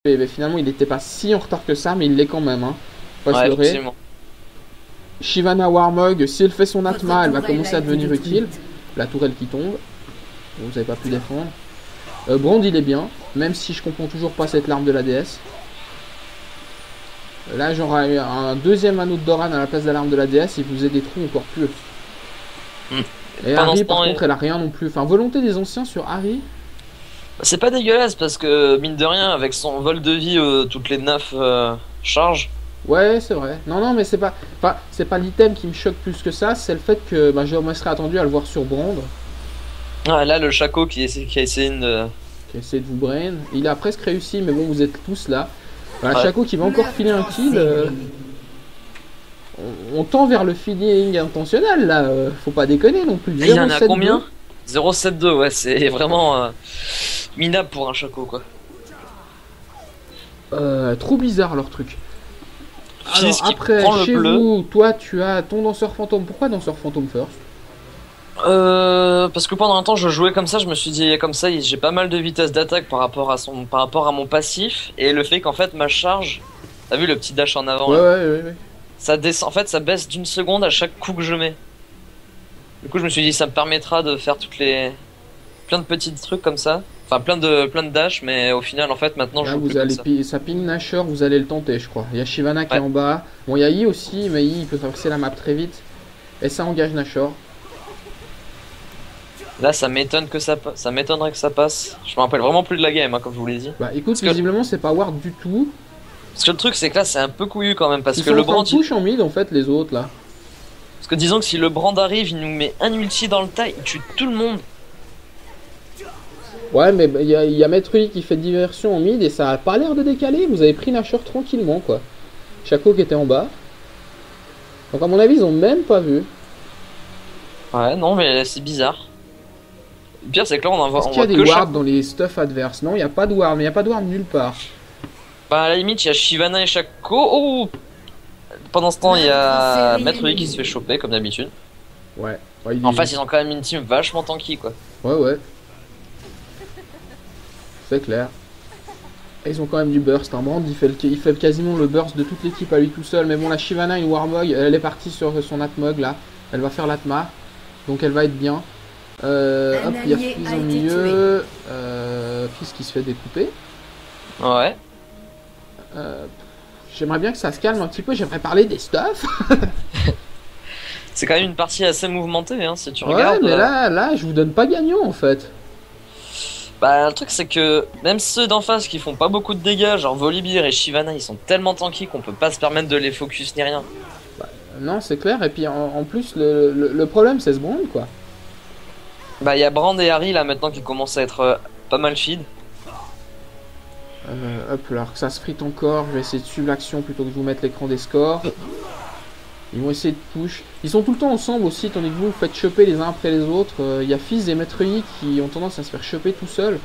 mais finalement il n'était pas si en retard que ça, mais il l'est quand même, hein. Faut pas se leurrer. Effectivement. Shyvana Warmog, si elle fait son Atma, elle va commencer à devenir utile. La tourelle qui tombe. Vous avez pas pu défendre. Brand il est bien, même si je comprends toujours pas cette larme de la déesse. Là j'aurais un deuxième anneau de Doran à la place de la larme de la déesse, il vous des trous encore plus. Et Harry par contre elle a rien non plus. Enfin volonté des anciens sur Harry. C'est pas dégueulasse parce que mine de rien avec son vol de vie toutes les 9 charges. Ouais c'est vrai. Non mais c'est pas. Enfin c'est pas l'item qui me choque plus que ça, c'est le fait que je me serais attendu à le voir sur Brand. Ah là le Chaco qui a essayé de. Qui a essayé de vous brain. Il a presque réussi mais bon vous êtes tous là. Voilà, Chaco qui va encore filer un kill. On tend vers le feeling intentionnel là, faut pas déconner non plus. Il y en a combien? 0,72, ouais, c'est vraiment minable pour un Chaco quoi. Trop bizarre leur truc. Alors après, chez vous, toi tu as ton danseur fantôme. Pourquoi danseur fantôme first? Parce que pendant un temps je jouais comme ça, je me suis dit comme ça j'ai pas mal de vitesse d'attaque par rapport à mon passif et le fait qu'en fait ma charge, t'as vu le petit dash en avant ouais. Ça descend, en fait ça baisse d'une seconde à chaque coup que je mets. Du coup je me suis dit ça me permettra de faire plein de petits trucs comme ça, enfin plein de dash, mais au final en fait maintenant là, je joue plus comme ça. Ça ping Nashor, vous allez le tenter je crois. Il y a Shyvana qui est en bas. Bon il y a Yi aussi, mais Yi il peut traverser la map très vite. Et ça engage Nashor. Là ça m'étonnerait que ça passe. Je me rappelle vraiment plus de la game hein, comme je vous l'ai dit. Bah écoute, visiblement c'est pas Ward du tout. Parce que le truc c'est que là c'est un peu couillu quand même parce que le Brand push en mid en fait les autres là. Parce que disons que si le Brand arrive, il nous met un ulti dans le tas, il tue tout le monde. Ouais mais il y a Maître Yi qui fait diversion en mid et ça a pas l'air de décaler. Vous avez pris Nashor tranquillement quoi. Chaco qui était en bas. Donc à mon avis ils ont même pas vu. Ouais non mais c'est bizarre. Le pire c'est que là on voit qu'il y a des wards dans les stuff adverses? Non il n'y a pas de ward, mais il n'y a pas de ward nulle part. Bah à la limite il y a Shyvana et Chaco. Oh, pendant ce temps il y a Maître Yi qui se fait choper comme d'habitude. Ouais. En face ils ont quand même une team vachement tanky quoi. Ouais. C'est clair. Et ils ont quand même du burst. Hein. Brand il fait quasiment le burst de toute l'équipe à lui tout seul. Mais bon la Shyvana une Warmog, elle est partie sur son Atmog là. Elle va faire l'Atma. Donc elle va être bien. Hop, il y a Fizz au milieu. Fizz qui se fait découper. Ouais. J'aimerais bien que ça se calme un petit peu. J'aimerais parler des stuff. C'est quand même une partie assez mouvementée hein, si tu regardes. Ouais, mais là, je vous donne pas gagnant en fait. Bah le truc c'est que même ceux d'en face qui font pas beaucoup de dégâts, genre Volibear et Shyvana, ils sont tellement tanky qu'on peut pas se permettre de les focus ni rien. Bah, non c'est clair, et puis en plus le problème c'est ce Brand quoi. Bah il y a Brand et Harry là maintenant qui commencent à être pas mal feed. Hop alors que ça se frite encore, je vais essayer de suivre l'action plutôt que de vous mettre l'écran des scores. Ils vont essayer de push. Ils sont tout le temps ensemble aussi, tandis que vous faites choper les uns après les autres. Il y a Fizz et Maître Yi qui ont tendance à se faire choper tout seul.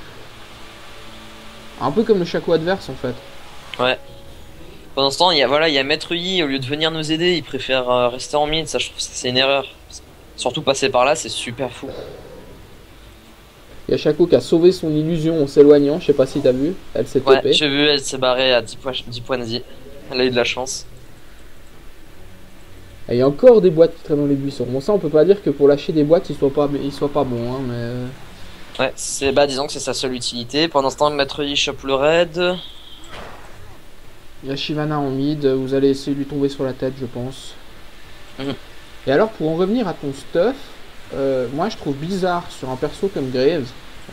Un peu comme le Chaco adverse en fait. Ouais. Pendant ce temps, il y a Maître Yi, au lieu de venir nous aider, il préfère rester en mid. Ça, je trouve que c'est une erreur. Surtout passer par là, c'est super fou. Il y a Chaco qui a sauvé son illusion en s'éloignant. Je sais pas si t'as vu. Elle s'est ouais, topée. J'ai vu, elle s'est barrée à 10 points de vie. Elle a eu de la chance. Et il y a encore des boîtes qui traînent dans les buissons. Bon, ça, on peut pas dire que pour lâcher des boîtes, ils soient pas bons, hein, mais. Ouais, disons que c'est sa seule utilité. Pendant ce temps, Maître Yi chope le raid. Il y a Shyvana en mid. Vous allez essayer de lui tomber sur la tête, je pense. Et alors, pour en revenir à ton stuff, moi, je trouve bizarre sur un perso comme Graves.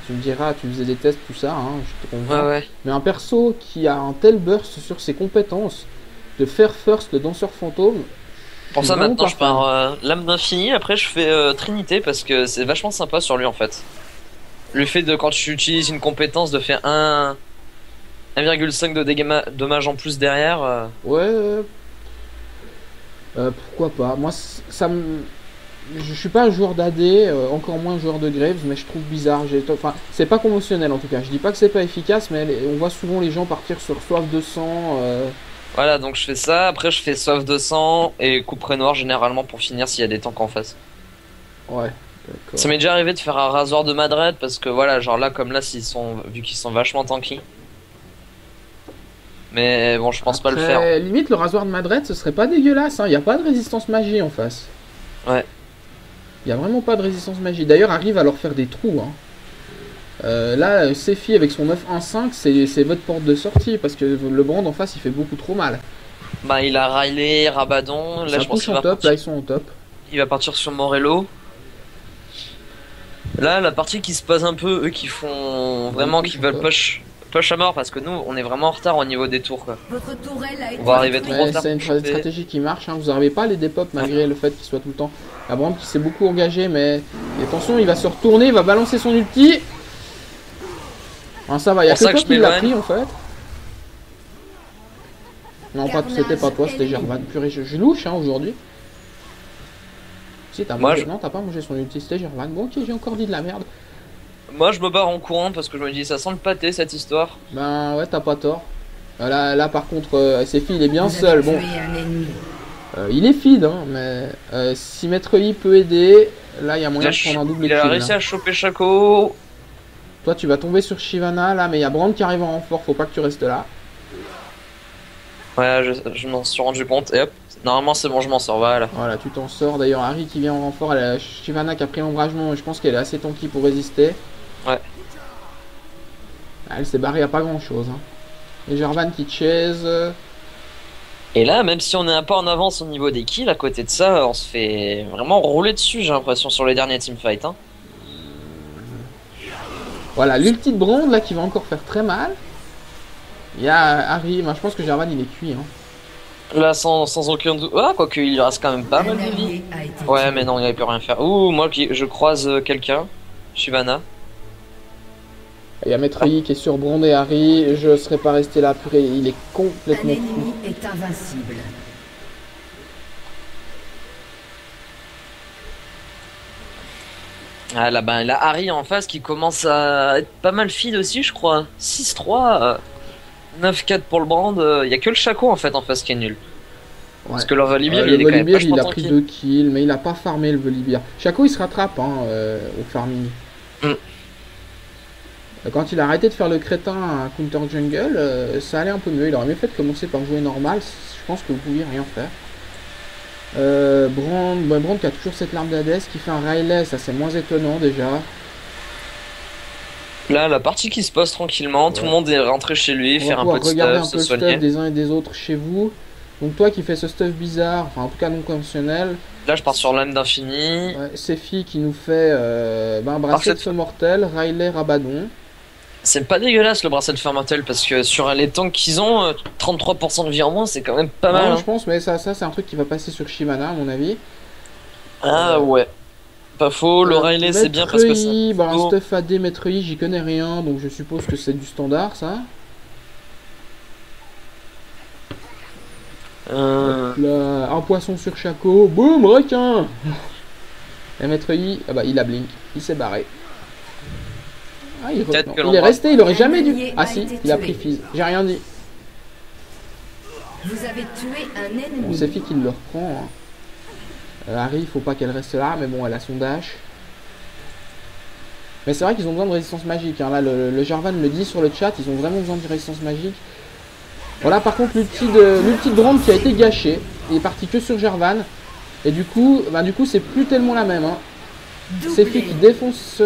Tu me diras, tu faisais des tests, tout ça, hein, je te comprends. Ouais. Mais un perso qui a un tel burst sur ses compétences de faire first le danseur fantôme. Pour ça maintenant je pars lame d'infini, après je fais Trinité parce que c'est vachement sympa sur lui en fait. Le fait de quand tu utilises une compétence de faire 1,5 de dégâts dommage en plus derrière. Ouais. Pourquoi pas. Moi ça me... Je suis pas un joueur d'AD, encore moins un joueur de Graves, mais je trouve bizarre. Enfin, c'est pas conventionnel en tout cas. Je dis pas que c'est pas efficace, mais on voit souvent les gens partir sur soif de sang. Voilà, donc je fais ça, après je fais soif de sang et couperet noir généralement pour finir s'il y a des tanks en face. Ouais, d'accord. Ça m'est déjà arrivé de faire un rasoir de Madred parce que voilà, genre là comme là vu qu'ils sont vachement tanky. Mais bon, je pense pas le faire. Après, limite, le rasoir de Madred, ce serait pas dégueulasse. Il n'y a pas de résistance magie en face. Ouais. Il n'y a vraiment pas de résistance magie. D'ailleurs, arrive à leur faire des trous. Hein. Là, Sephi avec son 9-1-5, c'est votre porte de sortie. Parce que le brand en face, il fait beaucoup trop mal. Bah, il a Riley, Rabadon. Là, Ça je pense pousse qu'il en va top. partir. Là, ils sont en top. Il va partir sur Morello. Là, la partie qui se passe un peu, eux qui font vraiment, qui veulent push à mort parce que nous, on est vraiment en retard au niveau des tours. Quoi. Votre tourelle a été On va arriver trop Ouais, tard. c'est une pour choper. stratégie qui marche. Hein. Vous n'arrivez pas à les dépop malgré le fait qu'il soit tout le temps. Abraham qui s'est beaucoup engagé, mais et attention, il va se retourner, il va balancer son ulti. Ah, ça va, il y a Pour ça que toi que qui je l'a m'éloigne. pris en fait. Non, pas, c'était pas toi, c'était Gervan. Purée, je louche hein, aujourd'hui. Si, t'as Moi, mangé. Non, t'as pas mangé son ulti, c'était Gervan. Bon, ok, j'ai encore dit de la merde. Moi, je me barre en courant parce que je me dis, ça sent le pâté cette histoire. Ben ouais, t'as pas tort. Là, par contre, Sephi, il est bien Vous avez seul. Bon, tué un ennemi. il est feed, hein, mais si Maître Yi peut aider, là, il y a moyen de prendre un double Il a kill. réussi Là. à choper Shaco. Toi, tu vas tomber sur Shyvana, là, mais il y a Brand qui arrive en renfort, faut pas que tu restes là. Ouais, je m'en suis rendu compte. Et hop, normalement, c'est bon, je m'en sors. Voilà. Voilà, tu t'en sors. D'ailleurs, Harry qui vient en renfort, elle a Shyvana qui a pris l'ombragement, et je pense qu'elle est assez tanky pour résister. Ouais. Ah, elle s'est barrée à pas grand chose. Hein. Et Gervan qui chase. Et là, même si on est un peu en avance au niveau des kills, à côté de ça, on se fait vraiment rouler dessus, j'ai l'impression, sur les derniers teamfights. Hein. Voilà, l'ulti de Brand là qui va encore faire très mal. Il y a Harry, je pense que Gervan il est cuit. Hein. Là, sans aucun doute. Ah, quoique, il lui reste quand même pas mal de vie. Allié a été Ouais, tué. mais non, il avait plus rien faire. Ouh, moi, je croise quelqu'un. Shivana. Il y a Maître Yi qui est sur Brand et Harry. Je serais pas resté là, purée, il est Un complètement fou. ennemi est invincible. Ah, là, ben, là, Harry en face qui commence à être pas mal feed aussi, je crois. 6-3, 9-4 pour le brand. Il y a que le Shaco en fait en face qui est nul. Parce que leur Volibear, le il est quand même Volibear, vachement il a pris tranquille. 2 kills, mais il a pas farmé le Volibear. Shaco il se rattrape hein, au farming. Mm. Quand il a arrêté de faire le crétin à Counter Jungle, ça allait un peu mieux. Il aurait mieux fait de commencer par jouer normal. Je pense que vous pouviez rien faire. Brand qui a toujours cette larme d'Hadès qui fait un Riley, ça c'est moins étonnant déjà. Là, la partie qui se passe tranquillement, tout le monde est rentré chez lui, On va faire un peu pouvoir de regarder un stuff, peu se le soigner. stuff des uns et des autres chez vous. Donc toi qui fais ce stuff bizarre, enfin en tout cas non conventionnel, Là, je pars sur l'âme d'infini. ouais, Sephi qui nous fait un bracelet de feu mortel, Riley Rabadon. C'est pas dégueulasse le bracelet de fer mortel parce que sur les tanks qu'ils ont, 33% de vie en moins, c'est quand même pas mal. Non, Hein. je pense, mais ça c'est un truc qui va passer sur Shyvana à mon avis. Ah ouais. Pas faux, le Riley c'est bien parce que ça. Maître Yi, un Oh. stuff AD Maître Yi, j'y connais rien, donc je suppose que c'est du standard ça. Là, un poisson sur Shaco, boum, requin. Et Maître Yi, ah bah il a blink, il s'est barré. Ah, Peut-être non, que il l'on est va- resté, il aurait jamais dû. allié Ah a si, été il a tué. pris Fizz, j'ai rien dit. Vous avez tué un Bon, ennemi. c'est Fi qui le reprend. Hein. Harry, il faut pas qu'elle reste là, mais bon, elle a son dash. Mais c'est vrai qu'ils ont besoin de résistance magique. Hein. Là, le Jarvan le dit sur le chat, ils ont vraiment besoin de résistance magique. Voilà, par contre, l'ulti de Brand qui a été gâché. Il est parti que sur Jarvan. Et du coup, c'est plus tellement la même. Hein. C'est Fi qui défonce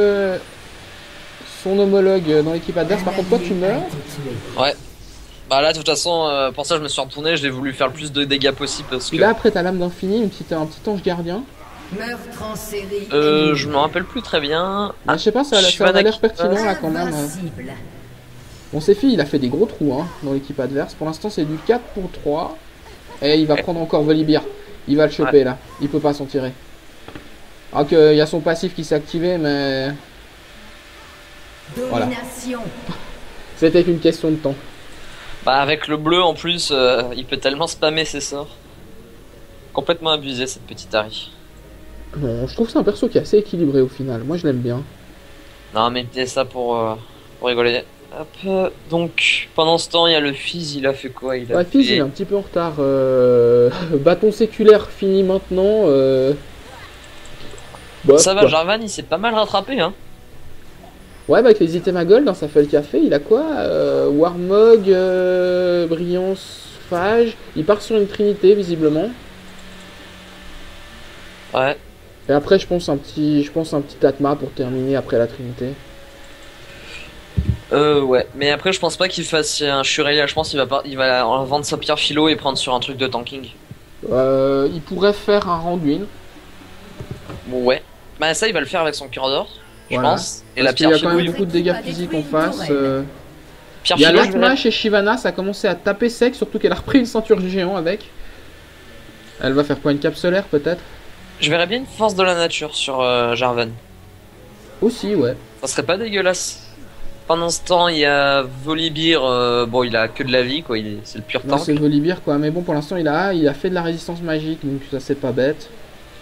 son homologue dans l'équipe adverse. Par contre, toi, tu meurs. Ouais. Bah là, de toute façon, pour ça, je me suis retourné, j'ai voulu faire le plus de dégâts possible parce Puis que. là, après, t'as l'âme d'infini, un petit ange gardien. Meurtre en série. Je me rappelle plus très bien. Je sais pas, ça a Shyvana l'air qui pertinent passe. là quand même. Invincible. Bon, Sephi, il a fait des gros trous hein, dans l'équipe adverse. Pour l'instant, c'est du 4 pour 3. Et il va prendre encore Volibear. Il va le choper là. Il peut pas s'en tirer. Alors qu'il y a son passif qui s'est activé, mais Voilà. Domination. c'était qu'une question de temps. Bah, avec le bleu en plus, il peut tellement spammer ses sorts. Complètement abusé cette petite Harry. Non, je trouve que c'est un perso qui est assez équilibré au final. Moi, je l'aime bien. Non, mais mettez ça pour rigoler. Hop, donc pendant ce temps, il y a le Fizz, il a fait quoi? Il a Ouais, Fizz, fait... il est un petit peu en retard. Bâton séculaire fini maintenant. Bof, Ça va, quoi. Jarvan, il s'est pas mal rattrapé, hein. Ouais, bah avec les items à gold, hein, ça fait le café. Il a quoi Warmog, Brillance, Phage. Il part sur une trinité, visiblement. Ouais. Et après, je pense un petit Atma pour terminer après la trinité. Ouais. Mais après, je pense pas qu'il fasse un Shurelia. Je pense qu'il va vendre sa pierre philo et prendre sur un truc de tanking. Il pourrait faire un Randuin. Ouais. Bah ça, il va le faire avec son cœur d'or, je Voilà. pense. Et Parce la qu'il y pierre a quand philo, même beaucoup de dégâts physiques en face. pierre Il y a philo, je l'Atma verrais- chez Shyvana, ça a commencé à taper sec, surtout qu'elle a repris une ceinture du géant avec. Elle va faire quoi, une cape solaire peut-être? je verrais bien une force de la nature sur Jarvan. Aussi, ouais. Ça serait pas dégueulasse. Pendant ce temps, il y a Volibear, bon, il a que de la vie, quoi, c'est le pur Non, tank. c'est Volibear quoi, mais bon, pour l'instant, il a fait de la résistance magique, donc ça c'est pas bête.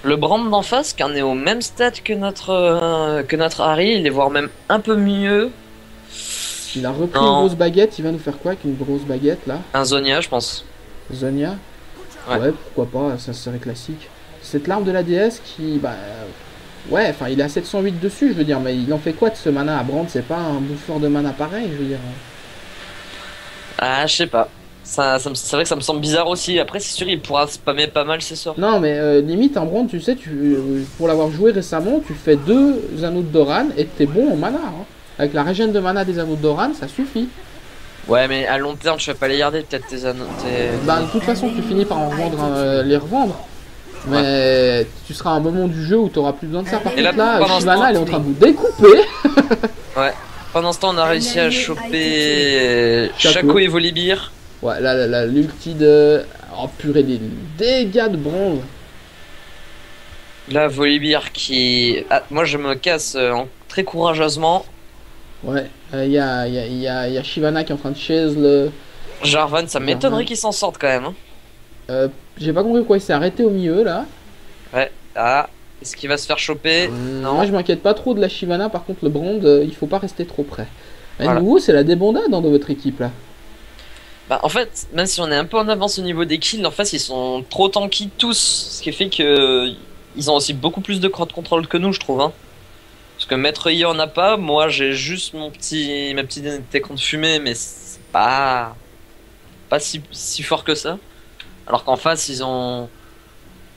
Le Brand d'en face, qui en est au même stade que notre Harry, il est voire même un peu mieux. Il a repris Non. une grosse baguette, il va nous faire quoi avec une grosse baguette là? Un Zonia, je pense. Zonia? Ouais. Pourquoi pas, ça serait classique. Cette larme de la déesse qui, bah... Ouais, enfin, il est à 708 dessus, je veux dire, mais il en fait quoi de ce mana à Brand? C'est pas un bouffeur de mana pareil, je veux dire. Ah, je sais pas. C'est vrai que ça me semble bizarre aussi. Après, c'est sûr, il pourra spammer pas mal ses sorts. Non, mais limite, un Brand, tu sais, pour l'avoir joué récemment, tu fais 2 anneaux de Doran et t'es bon en mana. Hein. Avec la régène de mana des anneaux de Doran, ça suffit. Ouais, mais à long terme, tu vas pas les garder, peut-être tes anneaux. Bah, de toute façon, tu finis par en revendre, les revendre. Mais tu seras à un moment du jeu où tu auras plus besoin de ça. Par Et là, contre, là, pendant ce Shyvana, temps, elle est en train de vous découper. Ouais. Pendant ce temps, on a réussi à choper Shaco et Volibear. Ouais, là, l'ulti de... Oh purée, les dégâts de bronze. Là, Volibear qui. Ah, moi, je me casse très courageusement. Ouais, il y a Shyvana qui est en train de chase le... Jarvan, ça m'étonnerait qu'il s'en sorte quand même. Hein. J'ai pas compris pourquoi il s'est arrêté au milieu, là. Ouais. Ah, est-ce qu'il va se faire choper? Non. Moi, je m'inquiète pas trop de la Shyvana. Par contre, le Brand, il faut pas rester trop près. Et Voilà. nouveau, c'est la débandade dans votre équipe, là. Bah, en fait, même si on est un peu en avance au niveau des kills, en fait, ils sont trop tanky tous. Ce qui fait que. Ils ont aussi beaucoup plus de crowd control que nous, je trouve. Hein. Parce que Maître Yi en a pas. Moi, j'ai juste ma petite unité contre fumée, mais c'est pas si fort que ça. Alors qu'en face, ils ont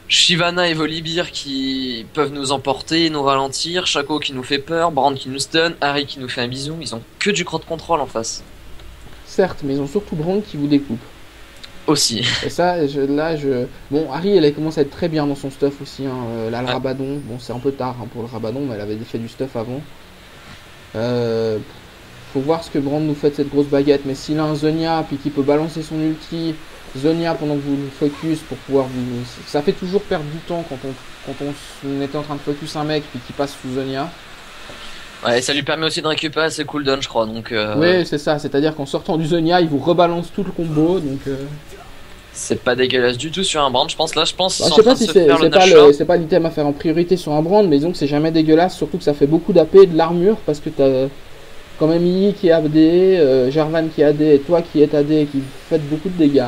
Shyvana et Volibear qui peuvent nous emporter, nous ralentir, Shaco qui nous fait peur, Brand qui nous stun, Harry qui nous fait un bisou. Ils ont que du crowd control en face. Certes, mais ils ont surtout Brand qui vous découpe. Aussi. Et ça, Bon, Harry, elle commence à être très bien dans son stuff aussi. Hein. Là, le Ouais. Rabadon, bon, c'est un peu tard hein, pour le Rabadon, mais elle avait fait du stuff avant. Faut voir ce que Brand nous fait de cette grosse baguette. Mais s'il a un Zonia, puis qu'il peut balancer son ulti, Zonia pendant que vous le focus pour pouvoir vous... Ça fait toujours perdre du temps quand on était en train de focus un mec, puis qu'il passe sous Zonia. Ouais, et ça lui permet aussi de récupérer ses cooldowns, je crois. Donc, Oui, c'est ça. C'est-à-dire qu'en sortant du Zonia, il vous rebalance tout le combo. Donc, c'est pas dégueulasse du tout sur un brand, je pense. Là, je pense bah, qu'ils je sont sais en pas train si de se faire le c'est pas l'item à faire en priorité sur un brand, mais disons que c'est jamais dégueulasse, surtout que ça fait beaucoup d'AP, de l'armure, parce que t'as quand même Yi qui est AD, Jarvan qui est AD, et toi qui est AD et qui fait beaucoup de dégâts.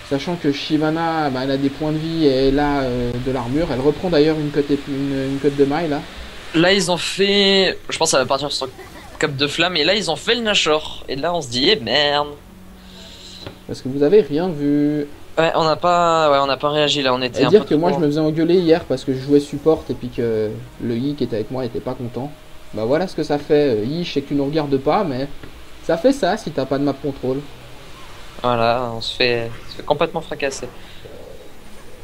Sachant que Shyvana, bah, elle a des points de vie et elle a de l'armure. Elle reprend d'ailleurs une cote de maille là. Là, ils ont fait. Je pense que ça va partir sur Cap de Flamme. Et là, ils ont fait le Nashor. Et là, on se dit, eh merde. Parce que vous avez rien vu. Ouais, on n'a pas réagi là. On était Et un dire peu que moi trop- je me faisais engueuler hier parce que je jouais support et puis que le Yi qui était avec moi était pas content. Bah voilà ce que ça fait. Yi, je sais que tu nous regardes pas, mais ça fait ça si t'as pas de map control. Voilà, on se fait complètement fracasser.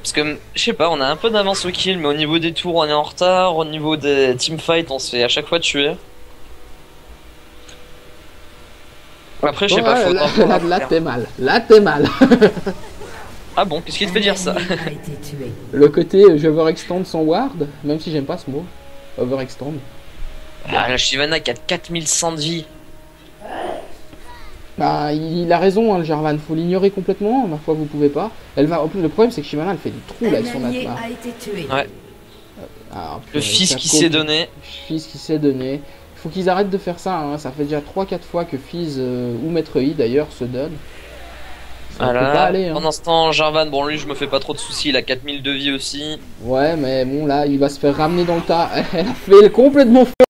Parce que, je sais pas, on a un peu d'avance au kill, mais au niveau des tours, on est en retard. Au niveau des teamfights, on se fait à chaque fois tuer. Après, je sais pas, faut Là t'es mal. Là t'es mal. Ah bon, qu'est-ce qui te fait dire ça? Un ennemi a été tué. Le côté je overextend sans ward, même si j'aime pas ce mot. Overextend. Ah, la Shyvana qui a 4100 de vie. Bah, il a raison, hein, le Jarvan, faut l'ignorer complètement, ma foi, vous pouvez pas. Elle va, en plus, le problème, c'est que Shyvana, elle fait des trous là avec son Un allié atma. a été tué. Ouais. Ah, Le purée, fils ça qui coupe. s'est donné. Fizz qui s'est donné. Il faut qu'ils arrêtent de faire ça, hein. Ça fait déjà 3-4 fois que Fizz, ou Maître Yi d'ailleurs, se donne. Ça peut pas Voilà. aller, hein. Pendant ce temps, Jarvan, bon lui je me fais pas trop de soucis, il a 4000 de vie aussi. Ouais, mais bon, là, il va se faire ramener dans le tas. Elle a fait complètement